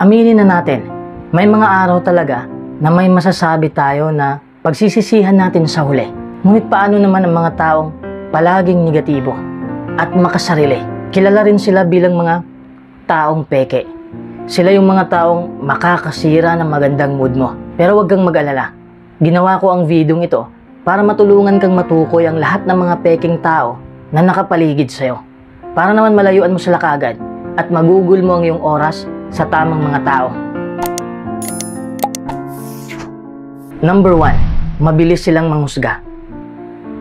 Aminin na natin, may mga araw talaga na may masasabi tayo na pagsisisihan natin sa huli. Ngunit paano naman ang mga taong palaging negatibo at makasarili? Kilala rin sila bilang mga taong peke. Sila yung mga taong makakasira ng magandang mood mo. Pero huwag kang mag-alala. Ginawa ko ang videong ito para matulungan kang matukoy ang lahat ng mga peking tao na nakapaligid sa'yo. Para naman malayuan mo sila kaagad at magugol mo ang iyong oras sa tamang mga tao. Number 1, mabilis silang manghusga.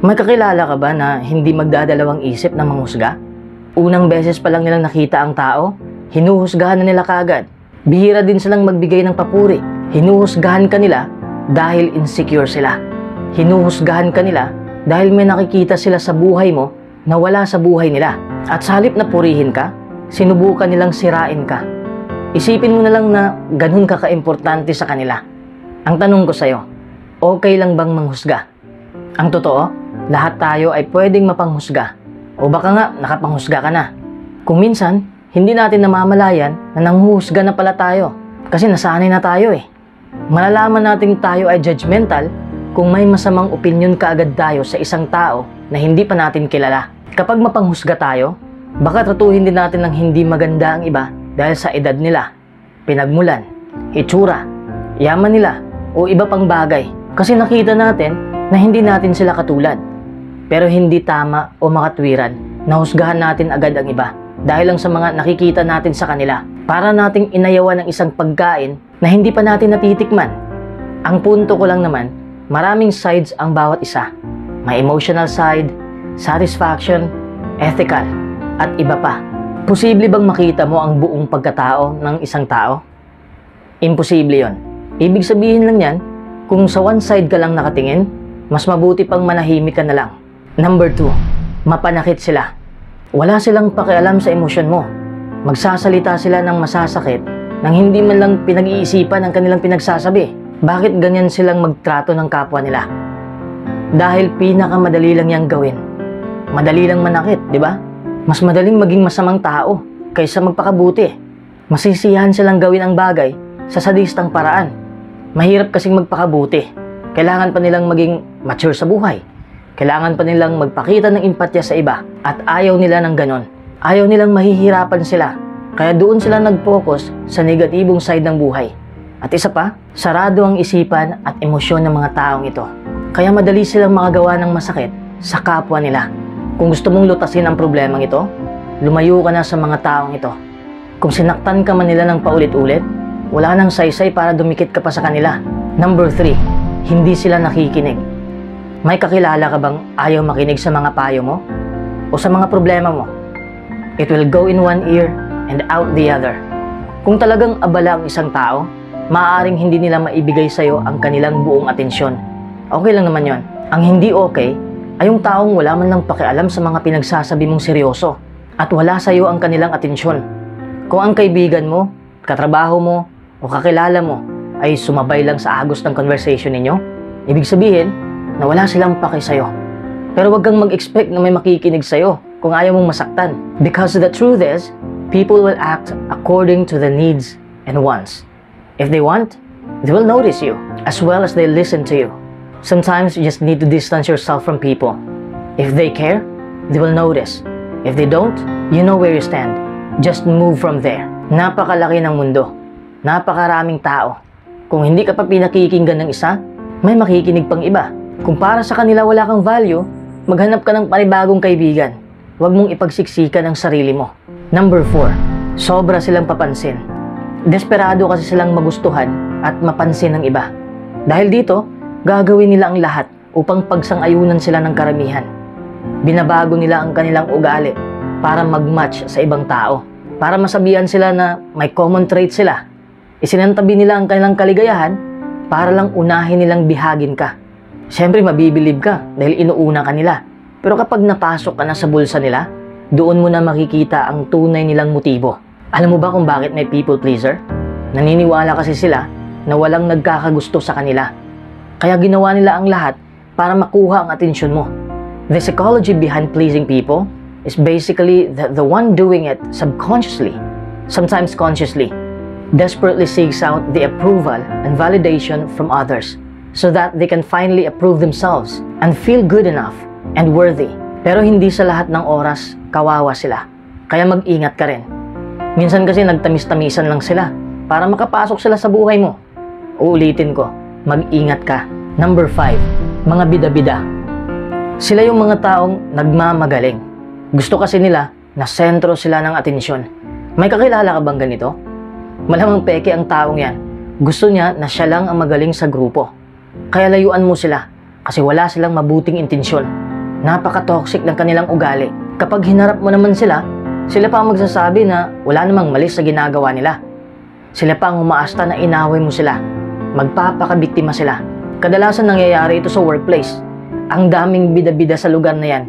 May kakilala ka ba na hindi magdadalawang isip na manghusga? Unang beses pa lang nilang nakita ang tao, hinuhusgahan na nila kaagad. Bihira din silang magbigay ng papuri. Hinuhusgahan ka nila dahil insecure sila. Hinuhusgahan ka nila dahil may nakikita sila sa buhay mo na wala sa buhay nila. At sa halip na purihin ka, sinubukan nilang sirain ka. Isipin mo na lang na ganun ka kaimportante sa kanila. Ang tanong ko sa'yo, okay lang bang manghusga? Ang totoo, lahat tayo ay pwedeng mapanghusga. O baka nga, nakapanghusga ka na. Kung minsan, hindi natin namamalayan na nanghuhusga na pala tayo. Kasi nasanay na tayo eh. Malalaman natin tayo ay judgmental kung may masamang opinion kaagad tayo sa isang tao na hindi pa natin kilala. Kapag mapanghusga tayo, baka tratuhin din natin ng hindi maganda ang iba dahil sa edad nila, pinagmulan, itsura, yaman nila, o iba pang bagay. Kasi nakita natin na hindi natin sila katulad. Pero hindi tama o makatwiran na husgahan natin agad ang iba dahil lang sa mga nakikita natin sa kanila. Para nating inayawan ng isang pagkain na hindi pa natin natitikman. Ang punto ko lang naman, maraming sides ang bawat isa. May emotional side, satisfaction, ethical, at iba pa. Posible bang makita mo ang buong pagkatao ng isang tao? Imposible yon. Ibig sabihin lang yan, kung sa one side ka lang nakatingin, mas mabuti pang manahimik ka na lang. Number 2, mapanakit sila. Wala silang pakialam sa emosyon mo. Magsasalita sila ng masasakit nang hindi man lang pinag-iisipan ang kanilang pinagsasabi. Bakit ganyan silang magtrato ng kapwa nila? Dahil pinakamadali lang yang gawin. Madali lang manakit, di ba? Mas madaling maging masamang tao kaysa magpakabuti. Masisiyahan silang gawin ang bagay sa sadistang paraan. Mahirap kasing magpakabuti. Kailangan pa nilang maging mature sa buhay. Kailangan pa nilang magpakita ng empatya sa iba. At ayaw nila ng ganon. Ayaw nilang mahihirapan sila. Kaya doon sila nag-focus sa negatibong side ng buhay. At isa pa, sarado ang isipan at emosyon ng mga taong ito. Kaya madali silang makagawa ng masakit sa kapwa nila. Kung gusto mong lutasin ang problemang ito, lumayo ka na sa mga taong ito. Kung sinaktan ka man nila ng paulit-ulit, wala nang saysay para dumikit ka pa sa kanila. Number 3, hindi sila nakikinig. May kakilala ka bang ayaw makinig sa mga payo mo? O sa mga problema mo? It will go in one ear and out the other. Kung talagang abala ang isang tao, maaaring hindi nila maibigay sa'yo ang kanilang buong atensyon. Okay lang naman yon. Ang hindi okay ay yung taong wala man lang pakialam sa mga pinagsasabi mong seryoso at wala sa'yo ang kanilang atensyon. Kung ang kaibigan mo, katrabaho mo, o kakilala mo ay sumabay lang sa agos ng conversation ninyo, ibig sabihin na wala silang paki sa'yo. Pero wag kang mag-expect na may makikinig sa'yo kung ayaw mong masaktan. Because the truth is, people will act according to the needs and wants. If they want, they will notice you as well as they listen to you. Sometimes you just need to distance yourself from people. If they care, they will notice. If they don't, you know where you stand. Just move from there. Napakalaki ng mundo. Napakaraming tao. Kung hindi ka pa pinakikinggan ng isa, may makikinig pang iba. Kung para sa kanila wala kang value, maghanap ka ng panibagong kaibigan. Huwag mong ipagsiksikan ang sarili mo. Number 4, sobra silang papansin. Desperado kasi silang magustuhan at mapansin ng iba. Dahil dito, gagawin nila ang lahat upang pagsang-ayunan sila ng karamihan. Binabago nila ang kanilang ugali para mag-match sa ibang tao. Para masabihan sila na may common trait sila. Isinantabi nila ang kanilang kaligayahan para lang unahin nilang bihagin ka. Siyempre mabibilib ka dahil inuuna ka nila. Pero kapag napasok ka na sa bulsa nila, doon mo na makikita ang tunay nilang motibo. Alam mo ba kung bakit may people pleaser? Naniniwala kasi sila na walang nagkakagusto sa kanila. Kaya ginawa nila ang lahat para makuha ang atensyon mo. The psychology behind pleasing people is basically the one doing it subconsciously, sometimes consciously. desperately seeks out the approval and validation from others so that they can finally approve themselves and feel good enough and worthy. Pero hindi sa lahat ng oras kawawa sila. Kaya mag-ingat ka rin. Minsan kasi nagtamis-tamisan lang sila para makapasok sila sa buhay mo. Uulitin ko, mag-ingat ka. Number 5, mga bida-bida. Sila yung mga taong nagmamagaling. Gusto kasi nila na sentro sila ng atensyon. May kakilala ka bang ganito? Malamang peke ang taong yan. Gusto niya na siya lang ang magaling sa grupo. Kaya layuan mo sila kasi wala silang mabuting intensyon. Napaka-toxic ng kanilang ugali. Kapag hinarap mo naman sila, sila pa ang magsasabi na wala namang mali sa ginagawa nila. Sila pa ang umaasta na inaway mo sila. Magpapakabiktima sila. Kadalasan nangyayari ito sa workplace. Ang daming bida-bida sa lugar na yan.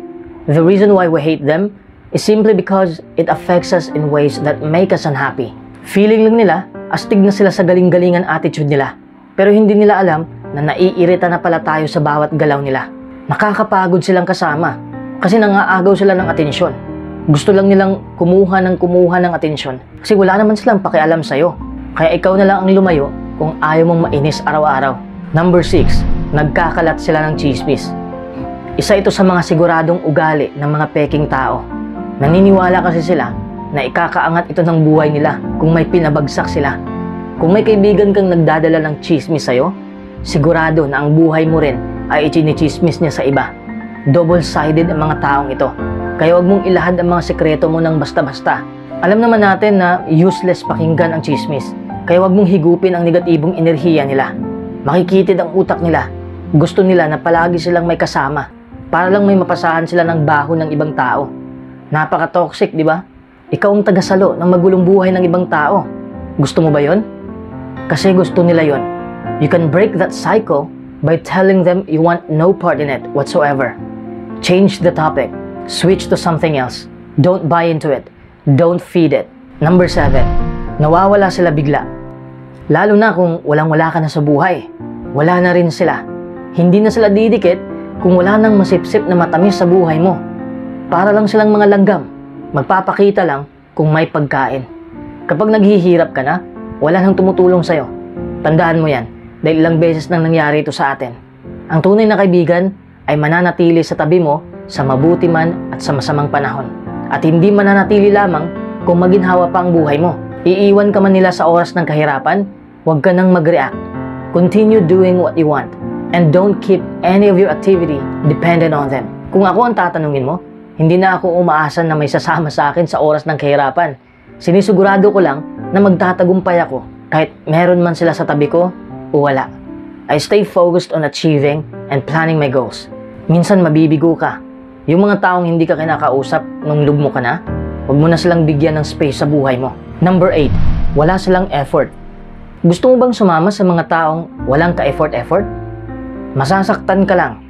The reason why we hate them is simply because it affects us in ways that make us unhappy. Feeling lang nila, astig na sila sa galing-galingan attitude nila. Pero hindi nila alam na naiirita na pala tayo sa bawat galaw nila. Nakakapagod silang kasama kasi nangaagaw sila ng atensyon. Gusto lang nilang kumuha ng atensyon kasi wala naman silang pakialam sa'yo. Kaya ikaw na lang ang lumayo kung ayaw mong mainis araw-araw. Number 6, nagkakalat sila ng chismis. Isa ito sa mga siguradong ugali ng mga peking tao. Naniniwala kasi sila na ikakaangat ito ng buhay nila kung may pinabagsak sila. Kung may kaibigan kang nagdadala ng chismis sa'yo, sigurado na ang buhay mo rin ay ichinichismis niya sa iba. Double-sided ang mga taong ito. Kaya huwag mong ilahad ang mga sekreto mo ng basta-basta. Alam naman natin na useless pakinggan ang chismis. Kaya huwag mong higupin ang negatibong enerhiya nila. Makikitid ang utak nila. Gusto nila na palagi silang may kasama para lang may mapasahan sila ng baho ng ibang tao. Napaka-toxic, di ba? Ikaw ang tagasalo ng magulong buhay ng ibang tao. Gusto mo ba yon? Kasi gusto nila yon. You can break that cycle by telling them you want no part in it whatsoever. Change the topic. Switch to something else. Don't buy into it. Don't feed it. Number 7, nawawala sila bigla. Lalo na kung walang-wala ka na sa buhay. Wala na rin sila. Hindi na sila didikit kung wala nang masipsip na matamis sa buhay mo. Para lang silang mga langgam. Magpapakita lang kung may pagkain. Kapag naghihirap ka na, wala nang tumutulong sa'yo. Tandaan mo yan, dahil ilang beses nang nangyari ito sa atin. Ang tunay na kaibigan ay mananatili sa tabi mo sa mabuti man at sa masamang panahon. At hindi mananatili lamang kung maginhawa pa ang buhay mo. Iiwan ka man nila sa oras ng kahirapan, huwag ka nang mag-react. Continue doing what you want and don't keep any of your activity dependent on them. Kung ako ang tatanungin mo, hindi na ako umaasa na may sasama sa akin sa oras ng kahirapan. Sinisigurado ko lang na magtatagumpay ako kahit meron man sila sa tabi ko o wala. I stay focused on achieving and planning my goals. Minsan mabibigo ka. Yung mga taong hindi ka kinakausap nung lugmo ka na, huwag mo na silang bigyan ng space sa buhay mo. Number 8, wala silang effort. Gusto mo bang sumama sa mga taong walang ka-effort-effort? Masasaktan ka lang.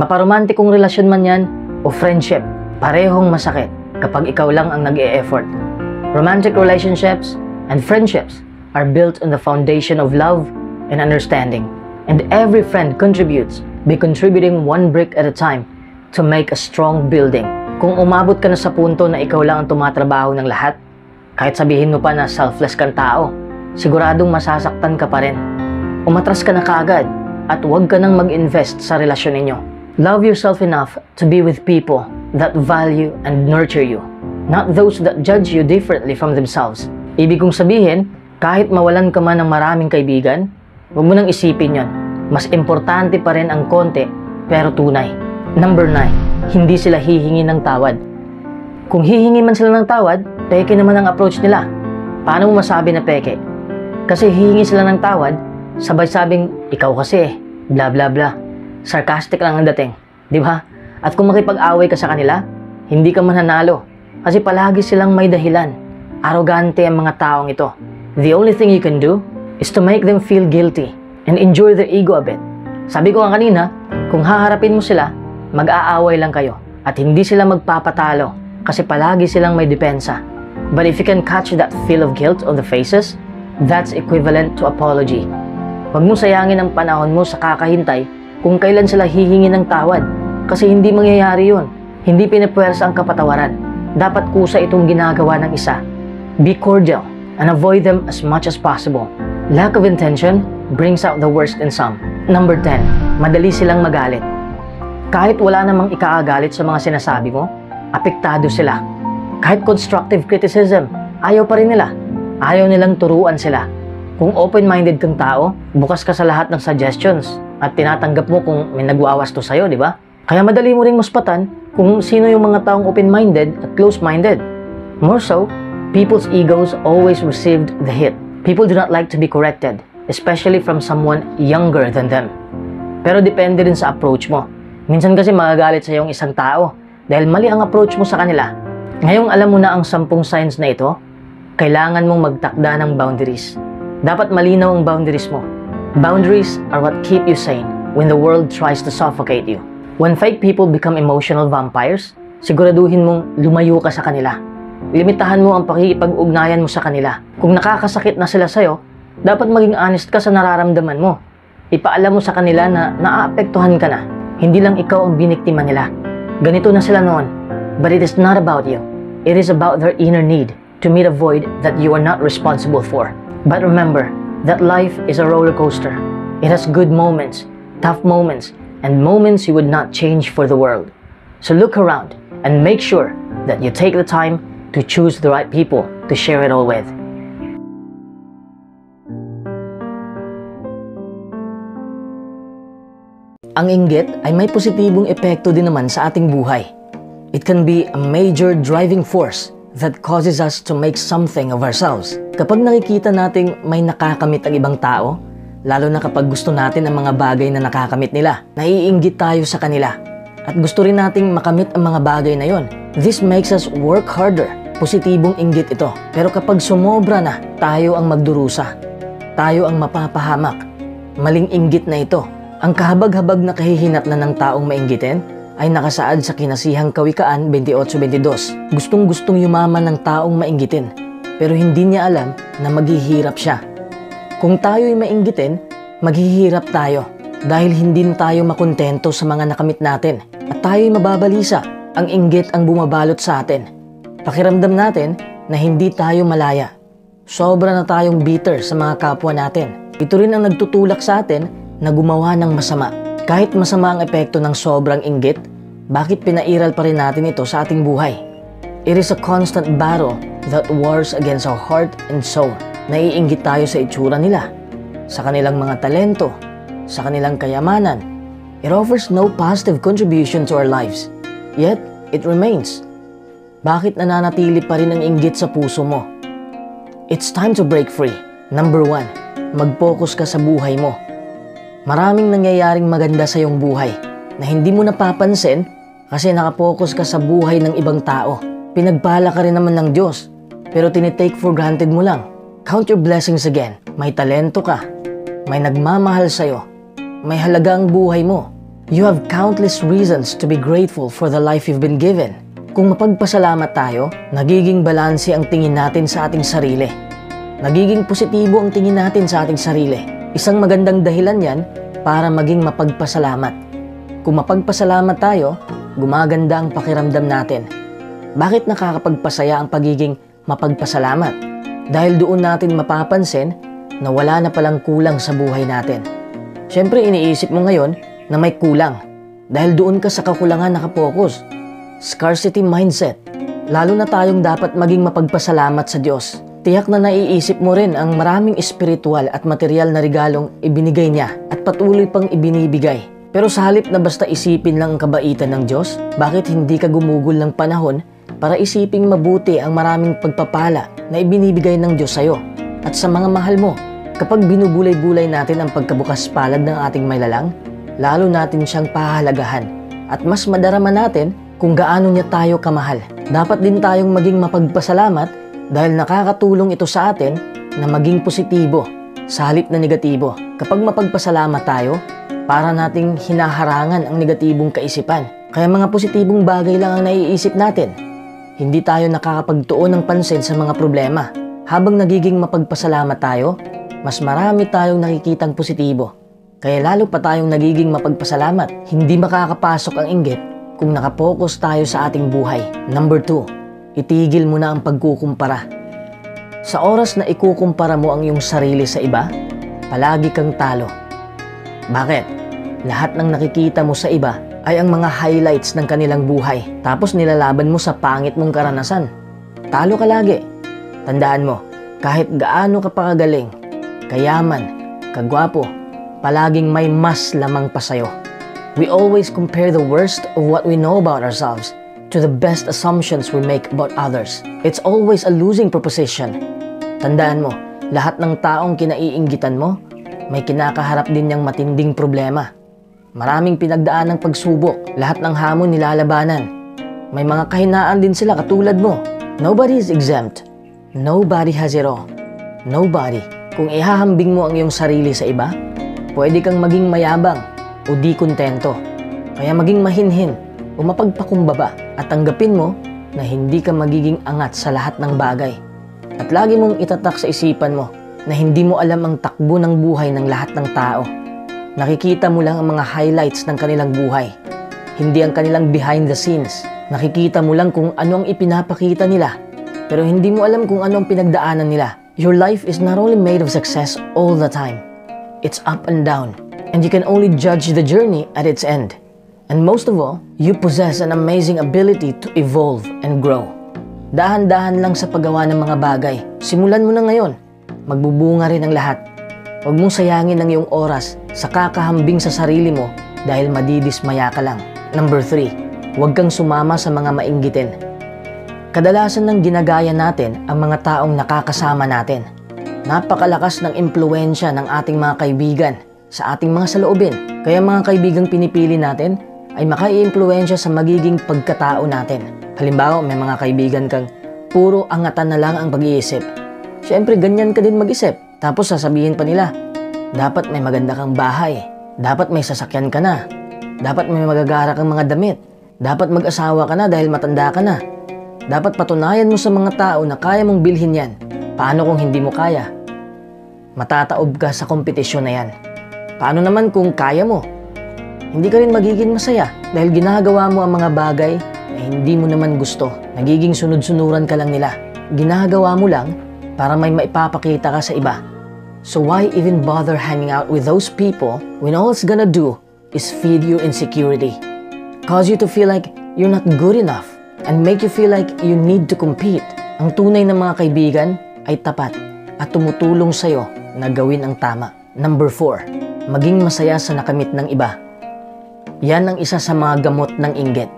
Maparomantikong relasyon man yan o friendship, parehong masakit kapag ikaw lang ang nag-e-effort. Romantic relationships and friendships are built on the foundation of love and understanding. And every friend contributes by contributing one brick at a time to make a strong building. Kung umabot ka na sa punto na ikaw lang ang tumatrabaho ng lahat, kahit sabihin mo pa na selfless kang tao, siguradong masasaktan ka pa rin. Umatras ka na kaagad at huwag ka nang mag-invest sa relasyon ninyo. Love yourself enough to be with people that value and nurture you, not those that judge you differently from themselves. Ibig kong sabihin, kahit mawalan ka man ng maraming kaibigan, huwag mo nang isipin yon. Mas importante pa rin ang konti, pero tunay. Number 9, hindi sila hihingi ng tawad. Kung hihingi man sila ng tawad, peke naman ang approach nila. Paano mo masabi na peke? Kasi hihingi sila ng tawad, sabay sabing, ikaw kasi, bla bla bla. Sarcastic lang ang dating, di ba? At kung makipag-away ka sa kanila, hindi ka mananalo. Kasi palagi silang may dahilan. Arrogante ang mga taong ito. The only thing you can do is to make them feel guilty and enjoy their ego a bit. Sabi ko nga kanina, kung haharapin mo sila, mag-aaway lang kayo at hindi sila magpapatalo kasi palagi silang may depensa. But if you can catch that feel of guilt on the faces, that's equivalent to apology. Huwag mo sayangin ang panahon mo sa kakahintay kung kailan sila hihingi ng tawad kasi hindi mangyayari yun. Hindi pinapwersa ang kapatawaran. Dapat kusa itong ginagawa ng isa. Be cordial and avoid them as much as possible. Lack of intention brings out the worst in some. Number 10, madali silang magalit. Kahit wala namang ikaagalit sa mga sinasabi mo, apektado sila. Kahit constructive criticism, ayaw pa rin nila. Ayaw nilang turuan sila. Kung open-minded kang tao, bukas ka sa lahat ng suggestions at tinatanggap mo kung may nagwawasto sa'yo, di ba? Kaya madali mo ring muspatan kung sino yung mga taong open-minded at close-minded. More so, people's egos always received the hit. People do not like to be corrected, especially from someone younger than them. Pero depende rin sa approach mo. Minsan kasi magagalit sa yung isang tao dahil mali ang approach mo sa kanila. Ngayong alam mo na ang 10 signs na ito, kailangan mong magtakda ng boundaries. Dapat malinaw ang boundaries mo. Boundaries are what keep you sane when the world tries to suffocate you. When fake people become emotional vampires, siguraduhin mong lumayo ka sa kanila. Limitahan mo ang pakikipag-ugnayan mo sa kanila. Kung nakakasakit na sila sa'yo, dapat maging honest ka sa nararamdaman mo. Ipaalam mo sa kanila na naaapektuhan ka na. Hindi lang ikaw ang biniktima nila. Ganito na sila noon. But it is not about you. It is about their inner need to meet a void that you are not responsible for. But remember that life is a roller coaster. It has good moments, tough moments, and moments you would not change for the world. So look around and make sure that you take the time to choose the right people to share it all with. Ang inggit ay may positibong epekto din naman sa ating buhay. It can be a major driving force that causes us to make something of ourselves. Kapag nakikita nating may nakakamit ang ibang tao, lalo na kapag gusto natin ang mga bagay na nakakamit nila, naiinggit tayo sa kanila. At gusto rin nating makamit ang mga bagay na yon. This makes us work harder. Positibong inggit ito. Pero kapag sumobra na, tayo ang magdurusa. Tayo ang mapapahamak. Maling inggit na ito. Ang kahabag-habag na kahihinatnan ng taong mainggitin ay nakasaad sa Kinasihang Kawikaan 28:22. Gustong-gustong yumaman ng taong mainggitin, pero hindi niya alam na maghihirap siya. Kung tayo'y mainggitin, maghihirap tayo dahil hindi tayo makontento sa mga nakamit natin at tayo'y mababalisa. Ang inggit ang bumabalot sa atin. Pakiramdam natin na hindi tayo malaya. Sobra na tayong bitter sa mga kapwa natin. Ito rin ang nagtutulak sa atin na gumawa ng masama. Kahit masama ang epekto ng sobrang inggit, bakit pinairal pa rin natin ito sa ating buhay? It is a constant battle that wars against our heart and soul. Naiinggit tayo sa itsura nila, sa kanilang mga talento, sa kanilang kayamanan. It offers no positive contribution to our lives. Yet, it remains. Bakit nananatili pa rin ang inggit sa puso mo? It's time to break free. Number 1, mag-focus ka sa buhay mo. Maraming nangyayaring maganda sa iyong buhay na hindi mo napapansin kasi nakapokus ka sa buhay ng ibang tao. Pinagpala ka rin naman ng Diyos, pero tinitake for granted mo lang. Count your blessings again. May talento ka. May nagmamahal sa'yo. May halaga ang buhay mo. You have countless reasons to be grateful for the life you've been given. Kung mapagpasalamat tayo, nagiging balanse ang tingin natin sa ating sarili. Nagiging positibo ang tingin natin sa ating sarili. Isang magandang dahilan yan para maging mapagpasalamat. Kung mapagpasalamat tayo, gumaganda ang pakiramdam natin. Bakit nakakapagpasaya ang pagiging mapagpasalamat? Dahil doon natin mapapansin na wala na palang kulang sa buhay natin. Siyempre iniisip mo ngayon na may kulang dahil doon ka sa kakulangan nakapokus. Scarcity mindset. Lalo na tayong dapat maging mapagpasalamat sa Diyos. Tiyak na naiisip mo rin ang maraming espiritual at material na regalong ibinigay niya at patuloy pang ibinibigay. Pero sa halip na basta isipin lang ang kabaitan ng Diyos, bakit hindi ka gumugol ng panahon para isiping mabuti ang maraming pagpapala na ibinibigay ng Diyos sa'yo at sa mga mahal mo? Kapag binubulay-bulay natin ang pagkabukas palad ng ating maylalang, lalo natin siyang pahalagahan at mas madarama natin kung gaano niya tayo kamahal. Dapat din tayong maging mapagpasalamat dahil nakakatulong ito sa atin na maging positibo sa halip na negatibo. Kapag mapagpasalamat tayo, para nating hinaharangan ang negatibong kaisipan. Kaya mga positibong bagay lang ang naiisip natin. Hindi tayo nakakapagtuon ng pansin sa mga problema. Habang nagiging mapagpasalamat tayo, mas marami tayong nakikitang positibo. Kaya lalo pa tayong nagiging mapagpasalamat. Hindi makakapasok ang inggit kung nakapokus tayo sa ating buhay. Number 2, itigil mo na ang pagkukumpara. Sa oras na ikukumpara mo ang iyong sarili sa iba, palagi kang talo. Bakit? Lahat ng nakikita mo sa iba ay ang mga highlights ng kanilang buhay. Tapos nilalaban mo sa pangit mong karanasan. Talo ka lagi. Tandaan mo, kahit gaano ka pa kagaling, kayaman, kagwapo, palaging may mas lamang pa sa'yo. We always compare the worst of what we know about ourselves to the best assumptions we make about others. It's always a losing proposition. Tandaan mo, lahat ng taong kinaiinggitan mo, may kinakaharap din niyang matinding problema. Maraming pinagdaan ng pagsubok, lahat ng hamon nilalabanan. May mga kahinaan din sila katulad mo. Nobody is exempt. Nobody has it all. Nobody. Kung ihahambing mo ang iyong sarili sa iba, pwede kang maging mayabang o di kontento. Kaya maging mahinhin o mapagpakumbaba at tanggapin mo na hindi ka magiging angat sa lahat ng bagay. At lagi mong itatak sa isipan mo na hindi mo alam ang takbo ng buhay ng lahat ng tao. Nakikita mo lang ang mga highlights ng kanilang buhay, hindi ang kanilang behind the scenes. Nakikita mo lang kung ano ang ipinapakita nila, pero hindi mo alam kung ano ang pinagdaanan nila. Your life is not only made of success all the time, it's up and down, and you can only judge the journey at its end. And most of all, you possess an amazing ability to evolve and grow. Dahan-dahan lang sa paggawa ng mga bagay. Simulan mo na ngayon. Magbubunga rin ang lahat. Huwag mong sayangin ang iyong oras sa kakahambing sa sarili mo dahil madidismaya ka lang. Number 3, huwag kang sumama sa mga mainggitin. Kadalasan nang ginagaya natin ang mga taong nakakasama natin. Napakalakas ng impluwensya ng ating mga kaibigan sa ating mga saloobin. Kaya mga kaibigang pinipili natin ay makaiimpluwensya sa magiging pagkatao natin. Halimbawa, may mga kaibigan kang puro angatan na lang ang pag-iisip. Siyempre, ganyan ka din mag-isip. Tapos sasabihin pa nila, dapat may maganda kang bahay, dapat may sasakyan ka na, dapat may magagara kang mga damit, dapat mag-asawa ka na dahil matanda ka na. Dapat patunayan mo sa mga tao na kaya mong bilhin yan. Paano kung hindi mo kaya? Matataob ka sa kompetisyon na yan. Paano naman kung kaya mo? Hindi ka rin magiging masaya dahil ginagawa mo ang mga bagay na hindi mo naman gusto. Nagiging sunod-sunuran ka lang nila. Ginagawa mo lang para may maipapakita ka sa iba. So why even bother hanging out with those people when all it's gonna do is feed your insecurity? Cause you to feel like you're not good enough and make you feel like you need to compete. Ang tunay na mga kaibigan ay tapat at tumutulong sa'yo na gawin ang tama. Number 4, maging masaya sa nakamit ng iba. Yan ang isa sa mga gamot ng inggit.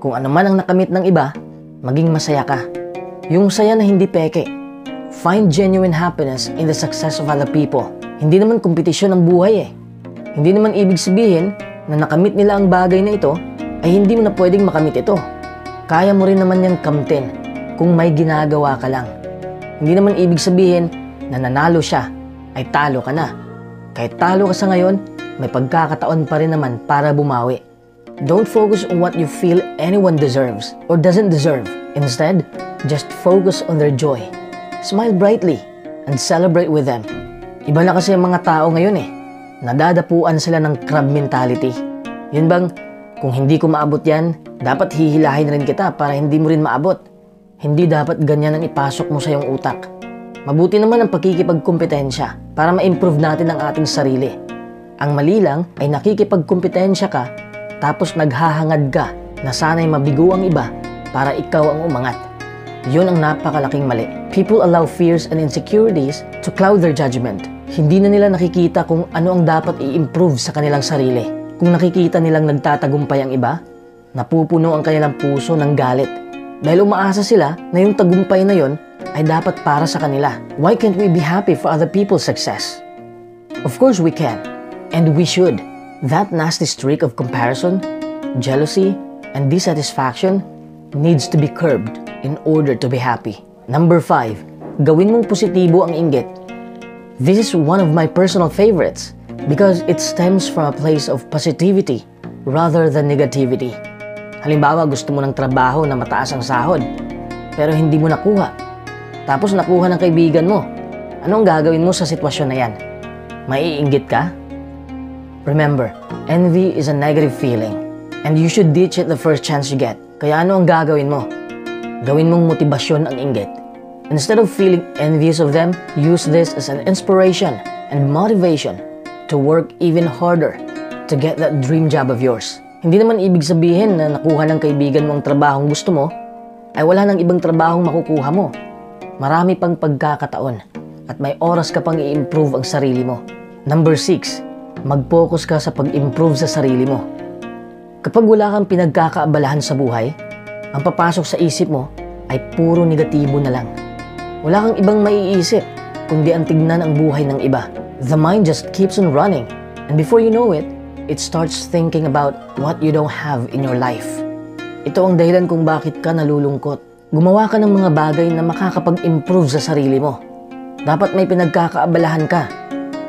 Kung ano man ang nakamit ng iba, maging masaya ka. Yung saya na hindi peke. Find genuine happiness in the success of other people. Hindi naman kompetisyon ang buhay eh. Hindi naman ibig sabihin na nakamit nila ang bagay na ito ay hindi mo na pwedeng makamit ito. Kaya mo rin naman yung kamtin kung may ginagawa ka lang. Hindi naman ibig sabihin na nanalo siya ay talo ka na. Kahit talo ka sa ngayon, may pagkakataon pa rin naman para bumawi. Don't focus on what you feel anyone deserves or doesn't deserve. Instead, just focus on their joy. Smile brightly and celebrate with them. Iba na kasi ang mga tao ngayon eh. Nadadapuan sila ng crab mentality. Yun bang, kung hindi ko maabot yan, dapat hihilahin rin kita para hindi mo rin maabot. Hindi dapat ganyan ang ipasok mo sa iyong utak. Mabuti naman ang pakikipagkompetensya para ma-improve natin ang ating sarili. Ang mali lang ay nakikipagkompetensya ka tapos naghahangad ka na sana'y mabigo ang iba para ikaw ang umangat. Yun ang napakalaking mali. People allow fears and insecurities to cloud their judgment. Hindi na nila nakikita kung ano ang dapat i-improve sa kanilang sarili. Kung nakikita nilang nagtatagumpay ang iba, napupuno ang kanilang puso ng galit. Dahil umaasa sila na yung tagumpay na yon ay dapat para sa kanila. Why can't we be happy for other people's success? Of course we can. And we should. That nasty streak of comparison, jealousy, and dissatisfaction needs to be curbed in order to be happy. Number 5, gawin mong positibo ang inggit. This is one of my personal favorites because it stems from a place of positivity rather than negativity. Halimbawa, gusto mo ng trabaho na mataas ang sahod, pero hindi mo nakuha. Tapos nakuha ng kaibigan mo. Anong gagawin mo sa sitwasyon na yan? Maiinggit ka? Remember, envy is a negative feeling and you should ditch it the first chance you get. Kaya ano ang gagawin mo? Gawin mong motibasyon ang inggit. Instead of feeling envious of them, use this as an inspiration and motivation to work even harder to get that dream job of yours. Hindi naman ibig sabihin na nakuha ng kaibigan mo ang trabahong gusto mo, ay wala nang ibang trabahong makukuha mo. Marami pang pagkakataon at may oras ka pang i-improve ang sarili mo. Number 6, mag-focus ka sa pag-improve sa sarili mo. Kapag wala kang pinagkakaabalahan sa buhay, ang papasok sa isip mo ay puro negatibo na lang. Wala kang ibang maiisip kundi ang tignan ang buhay ng iba. The mind just keeps on running, and before you know it, it starts thinking about what you don't have in your life. Ito ang dahilan kung bakit ka nalulungkot. Gumawa ka ng mga bagay na makakapag-improve sa sarili mo. Dapat may pinagkakaabalahan ka.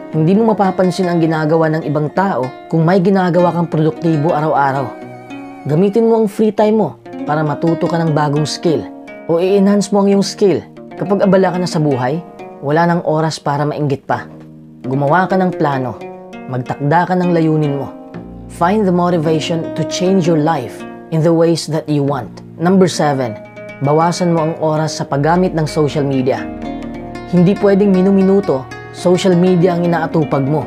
Hindi mo mapapansin ang ginagawa ng ibang tao kung may ginagawa kang produktibo araw-araw. Gamitin mo ang free time mo para matuto ka ng bagong skill o i-enhance mo ang iyong skill. Kapag abala ka na sa buhay, wala nang oras para mainggit pa. Gumawa ka ng plano. Magtakda ka ng layunin mo. Find the motivation to change your life in the ways that you want. Number 7, bawasan mo ang oras sa paggamit ng social media. Hindi pwedeng minu-minuto, social media ang inaatupag mo.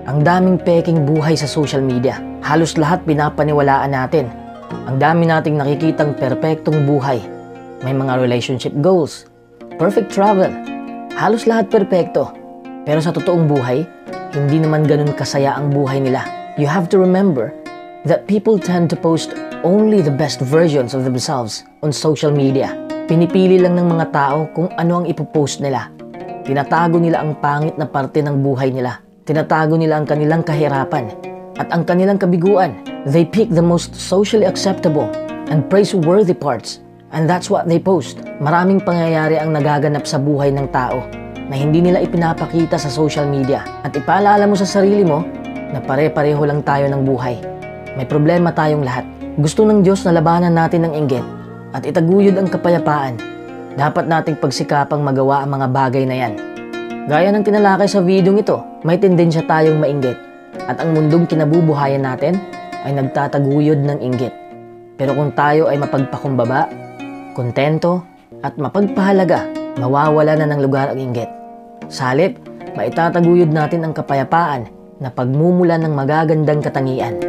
Ang daming peking buhay sa social media. Halos lahat pinapaniwalaan natin. Ang dami nating nakikitang perpektong buhay. May mga relationship goals, perfect travel, halos lahat perpekto. Pero sa totoong buhay, hindi naman ganun kasaya ang buhay nila. You have to remember that people tend to post only the best versions of themselves on social media. Pinipili lang ng mga tao kung ano ang ipopost nila. Tinatago nila ang pangit na parte ng buhay nila. Tinatago nila ang kanilang kahirapan at ang kanilang kabiguan. They pick the most socially acceptable and praiseworthy parts, and that's what they post. Maraming pangyayari ang nagaganap sa buhay ng tao na hindi nila ipinapakita sa social media. At ipaalala mo sa sarili mo na pare-pareho lang tayo ng buhay. May problema tayong lahat. Gusto ng Diyos na labanan natin ng inggit at itaguyod ang kapayapaan. Dapat nating pagsikapang magawa ang mga bagay na yan. Gaya ng tinalakay sa videong ito, may tendensya tayong mainggit at ang mundong kinabubuhayan natin ay nagtataguyod ng inggit. Pero kung tayo ay mapagpakumbaba, kontento at mapagpahalaga, mawawala na ng lugar ang inggit. Sa halip, maitataguyod natin ang kapayapaan na pagmumula ng magagandang katangian.